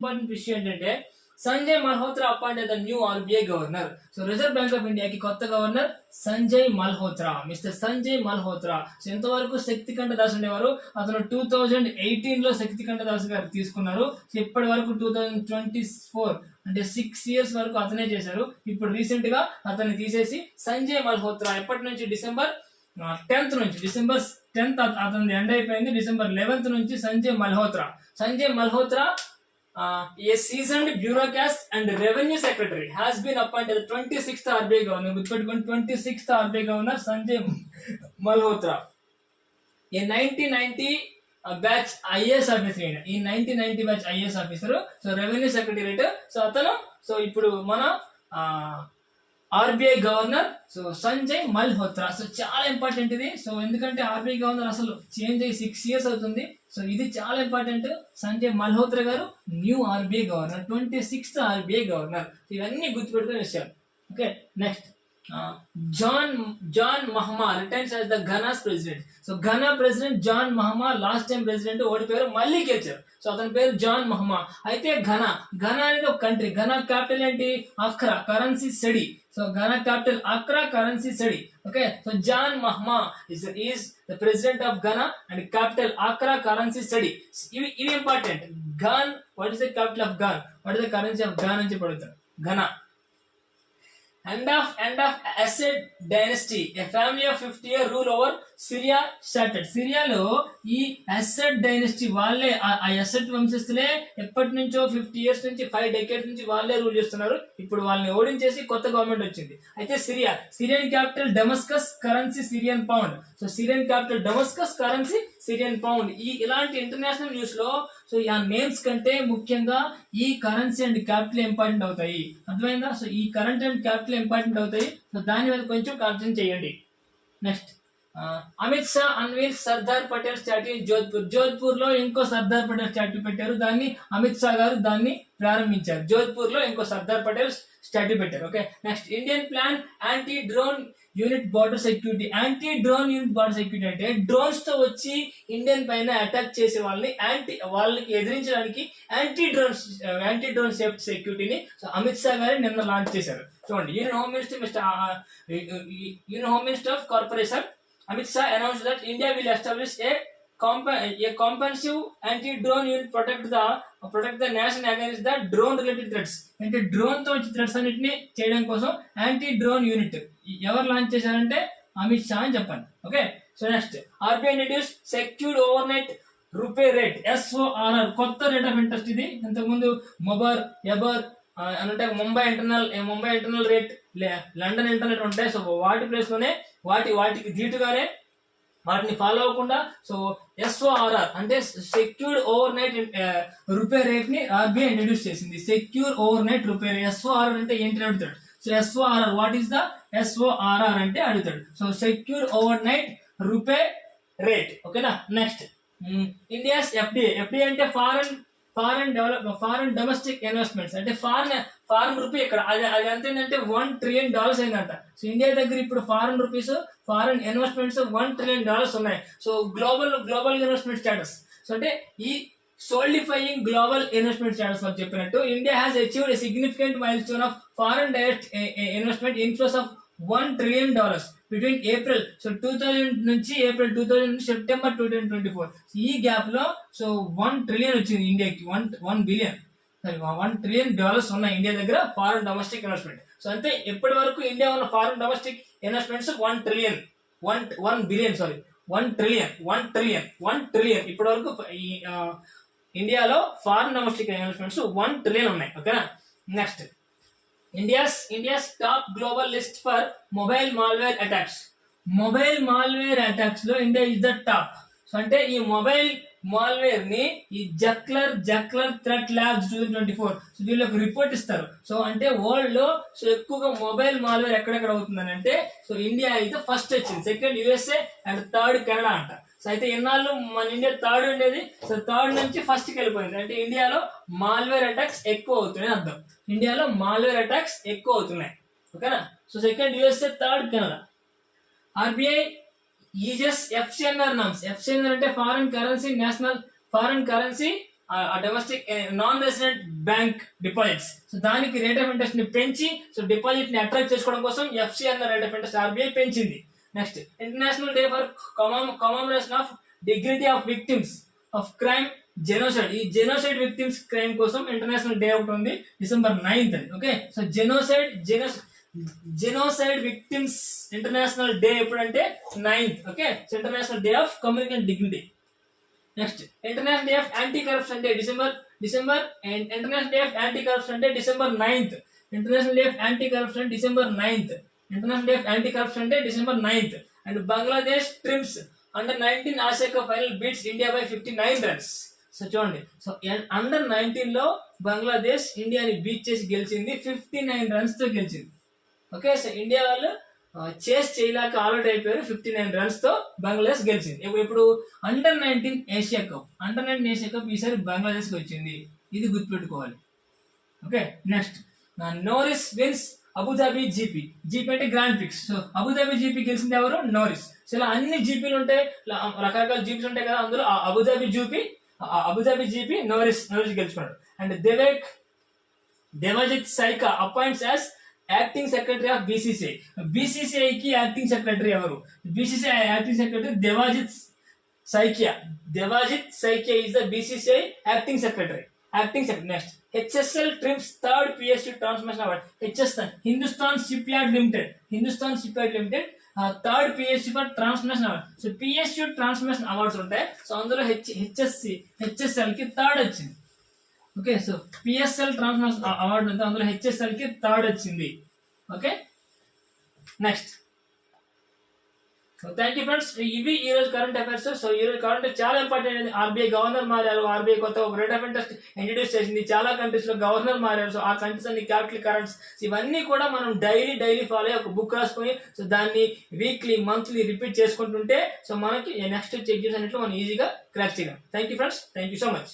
Important విషయం ఏంటంటే Sanjay Malhotra appointed the new RBI governor. So reserve bank of ఇండియాకి కొత్త governor Sanjay Malhotra, mister Sanjay Malhotra. So ఇంతవరకు శక్తికంఠ దాస్ ఉండేవారు. అతను 2018లో శక్తికంఠ దాస్ గారు తీసుకున్నారు. సో ఇప్పటి వరకు 2024 అంటే 6 years వరకు అతనే చేశారు. ఇప్పుడు రీసెంట్ గా అతన్ని తీసేసి సంజయ్ మల్హోత్రా ఎప్పటి నుంచి డిసెంబర్ 10th అతని ఎండ్ అయిపోయింది. డిసెంబర్ 11th నుంచి Sanjay Malhotra a seasoned bureaucrat and revenue secretary has been appointed the 26th RBI governor. గుర్తుపెట్టుకోండి, 26th RBI governor Sanjay Malhotra. A 1990 batch IAS officer. ఈ 1990 batch IAS officer. So revenue secretariat. So అతను ఇప్పుడు మన RBI governor so Sanjay Malhotra. So చాలా important ఇది. So ఎందుకంటే RBI governor అసలు change అయ్యి 6 years అవుతుంది. సో ఇది చాలా important. Sanjay Malhotra garu new RBI governor, 26th RBI governor. ఇవన్నీ గుర్తుపెట్టుకునే విషయాలు. Okay, next John Mahama retains as the Ghana's president. So Ghana president John Mahama last time president ఓడిపోయారు, మళ్ళీ గెలిచారు. సో అతని పేరు జాన్ మహమా. అయితే ఘనా అనేది ఒక కంట్రీ. ఘనా క్యాపిటల్ ఏంటి? Accra, currency cedi. So Ghana capital Accra, currency cedi. Okay, so John Mahama is the president of Ghana and capital Accra, currency study. ఇవి important. ఘాన్, what is the capital of Ghana? What is the currency of Ghana అని చెప్పి Ghana. End of Asad dynasty. A family of 50-year rule over Syria started. సిరియాలో ఈ అసడ్ dynasty వాళ్ళే, ఆ అసడ్ వంశస్థులే ఎప్పటి నుంచో 50 years నుంచి 5 decades నుంచి వాళ్ళే రూల్ చేస్తున్నారు. ఇప్పుడు వాళ్ళని ఓడించేసి కొత్త గవర్నమెంట్ వచ్చింది. అయితే Syrian capital Damascus, currency Syrian pound. So Syrian capital Damascus, currency Syrian pound. ఇలాంటి ఇంటర్నేషనల్ న్యూస్ లో సో ఆ నేమ్స్ కంటే ముఖ్యంగా ఈ కరెన్సీ అండ్ క్యాపిటల్ ఇంపార్టెంట్ అవుతాయి. అర్థమైందా? సో ఈ కరెంట్ అండ్ క్యాపిటల్ ఇంపార్టెంట్ అవుతాయి. సో దాని మీద కొంచెం కాన్సన్ట్రేట్ చేయండి. Next Amit Shah unveil Sardar Patel statue in Jodhpur లో ఇంకో సర్దార్ పటేల్ స్టాట్యూ పెట్టారు. దాన్ని అమిత్ షా గారు దాన్ని ప్రారంభించారు. జోధ్పూర్ లో ఇంకో సర్దార్ పటేల్ స్టాట్యూ పెట్టారు. Okay, next Indian plan anti drone unit border security. Anti drone unit border security అంటే డ్రోన్స్ తో వచ్చి ఇండియన్ పైన అటాక్ చేసే వాళ్ళకి ఎదిరించడానికి యాంటీ డ్రోన్ సేఫ్టీ సెక్యూరిటీని సో అమిత్ షా గారు నిన్న లాంచ్ చేశారు. చూడండి, union home minister of corporation Amit Shah announced that India will establish a comprehensive anti-drone unit protect the nation against the drone-related threats. అంటే డ్రోన్ తో వచ్చే థ్రెట్స్ అన్నిటిని చేయడం కోసం యాంటీ డ్రోన్ యూనిట్ ఎవరు లాంచ్ చేశారంటే అమిత్ షా అని చెప్పండి. Okay, so next RBI introduce secured over night RuPay rate, SORR. కొత్త రేట్ ఆఫ్ ఇంట్రెస్ట్ ఇది. ఇంతకుముందు ఎబర్ అంటే Mumbai internal rate, London internet ఉంటాయి. సో వాటి ప్లేస్ లోనే వాటికి ధీటుగానే వాటిని ఫాలో అవ్వకుండా సో SORR అంటే secured over night RuPay rate ని ఆర్బీఐ ఇంట్రడ్యూస్ చేసింది. Secure over night RuPay rate. SORR అంటే ఏంటి అడుగుతాడు. So SORR, what is the SORR అంటే అడుగుతాడు. So secure over night RuPay rate. ఓకేనా, నెక్స్ట్ ఇండియాస్ FDI అంటే ఫారెన్ డొమెస్టిక్ ఇన్వెస్ట్మెంట్స్. అంటే ఫారెన్ రూపీ ఇక్కడ అది ఎంత ఏంటంటే $1 trillion అయిందంట. సో ఇండియా దగ్గర ఇప్పుడు ఫారెన్ ఇన్వెస్ట్మెంట్స్ $1 trillion ఉన్నాయి. So global investment status. So అంటే ఈ సోలిడిఫైయింగ్ గ్లోబల్ ఇన్వెస్ట్మెంట్ స్టేటస్ అని చెప్పినట్టు India has achieved a significant mile stone of foreign direct investment inflows of $1 trillion between April 2000 నుంచి ఏప్రిల్ 2000 నుంచి సెప్టెంబర్ 2024. ఈ గ్యాప్ లో సో $1 trillion వచ్చింది ఇండియాకి. $1 trillion ఉన్నాయి ఇండియా దగ్గర ఫారెన్ డొమెస్టిక్ ఇన్వెస్ట్మెంట్. సో అంటే ఎప్పటి వరకు ఇండియా ఉన్న ఫారెన్ డొమెస్టిక్ ఇన్వెస్ట్మెంట్స్ $1 trillion. ఇప్పటి వరకు ఇండియాలో ఫారెన్ డొమెస్టిక్ ఇన్వెస్ట్మెంట్స్ $1 trillion ఉన్నాయి. ఓకేనా, next India's top global list for mobile malware attacks. Mobile malware attacks లో India is the top. So అంటే ఈ మొబైల్ మాల్వేర్ ని ఈ జక్లర్ థ్రెట్ ల్యాబ్స్ 2024 సో వీళ్ళకి రిపోర్ట్ ఇస్తారు. సో అంటే వరల్డ్ లో సో ఎక్కువగా మొబైల్ మాల్వేర్ ఎక్కడెక్కడ అవుతుందని అంటే సో ఇండియా అయితే ఫస్ట్ వచ్చింది, second USA and third Canada అంట. సో అయితే ఎన్నాళ్ళు మన ఇండియా థర్డ్ ఉండేది. సో థర్డ్ నుంచి ఫస్ట్ కి వెళ్ళిపోయింది. అంటే ఇండియాలో మాల్వేర్ అటాక్స్ ఎక్కువ అవుతున్నాయి అర్థం. ఇండియాలో మాల్వేర్ అటాక్స్ ఎక్కువ అవుతున్నాయి. ఓకేనా, so second USA, third Canada. RBI eases FCNR norms. FCNR అంటే foreign currency domestic non resident bank deposits. So దానికి రేట్ ఆఫ్ ఇంట్రెస్ట్ ని పెంచి సో డిపాజిట్ ని అట్రాక్ట్ చేసుకోవడం కోసం ఎఫ్సి అన్న రేట్ ఆఫ్ ఇంట్రెస్ట్ ఆర్బీఐ పెంచింది. Next international day for commemoration of dignity of victims of crime genocide. ఈ genocide victims crime కోసం ఇంటర్నేషనల్ డే ఒకటి ఉంది December 9th అది. Okay, so genocide victims international day ఎప్పుడంటే 9th. Okay, so international day of community dignity. Next international day of anti corruption day December and international day of anti corruption day December 9th. International day of anti corruption December 9th. International day of anti corruption day December 9th. And Bangladesh trims under-19 Asia Cup final beats India by 59 runs. So చూడండి, so under-19 లో బంగ్లాదేశ్ ఇండియాని beat చేసి గెలిచింది 59 runs తో గెలిచింది. Okay, so India వాళ్ళు చేస్ చేయలేక ఆల్అౌట్ అయిపోయారు. 59 runs తో బంగ్లాదేశ్ గెలిచింది. ఇప్పుడు under-19 ఏషియా కప్ ఈసారి బంగ్లాదేశ్కి వచ్చింది. ఇది గుర్తుపెట్టుకోవాలి. Okay, next Norris wins Abu Dhabi GP అంటే grand prix. So Abu Dhabi GP గెలిచింది ఎవరు? నోరిస్. సో ఇలా అన్ని జీపీలు ఉంటాయి, రకరకాల జీపీస్ ఉంటాయి కదా, అందులో అబుదాబి జీపీ నోరిస్ గెలుచుకున్నాడు. And Devajit Saikia appoints as acting secretary of BCCI. బీసీసీఐకి యాక్టింగ్ సెక్రటరీ ఎవరు? BCCI acting secretary Devajit Saikia is the BCCI acting secretary. Next HSL trims third PSU transmission award. Hindustan ship yard limited third PSU for transmission award. So PSU transmission awards ఉంటాయి. So అందులో HSL కి third వచ్చింది. Okay, so PSL transmission award ఉంది, అందులో HSL కి third వచ్చింది. Okay, next. So thank you friends, ఇవి ఈ రోజు కరెంట్ అఫైర్స్. సో ఈ రోజు కరెంట్ చాలా ఇంపార్టెంట్. ఆర్బీఐ గవర్నర్ మారారు, ఆర్బీఐ కొత్త ఒక రేట్ ఆఫ్ ఇంట్రెస్ట్ ఇంట్రడ్యూస్ చేసింది. చాలా కంట్రీస్ లో గవర్నర్ మారారు. సో ఆ కంట్రీస్ అన్ని క్యాపిటల్ కరెంట్స్ ఇవన్నీ కూడా మనం డైలీ ఫాలో అయ్యి ఒక బుక్ రాసుకొని సో దాన్ని వీక్లీ మంత్లీ రిపీట్ చేసుకుంటుంటే సో మనకి నెక్స్ట్ వచ్చే ఎగ్జామ్స్ అన్నింటిలో మనం ఈజీగా క్రాక్ చేయగలం. Thank you friends, thank you so much.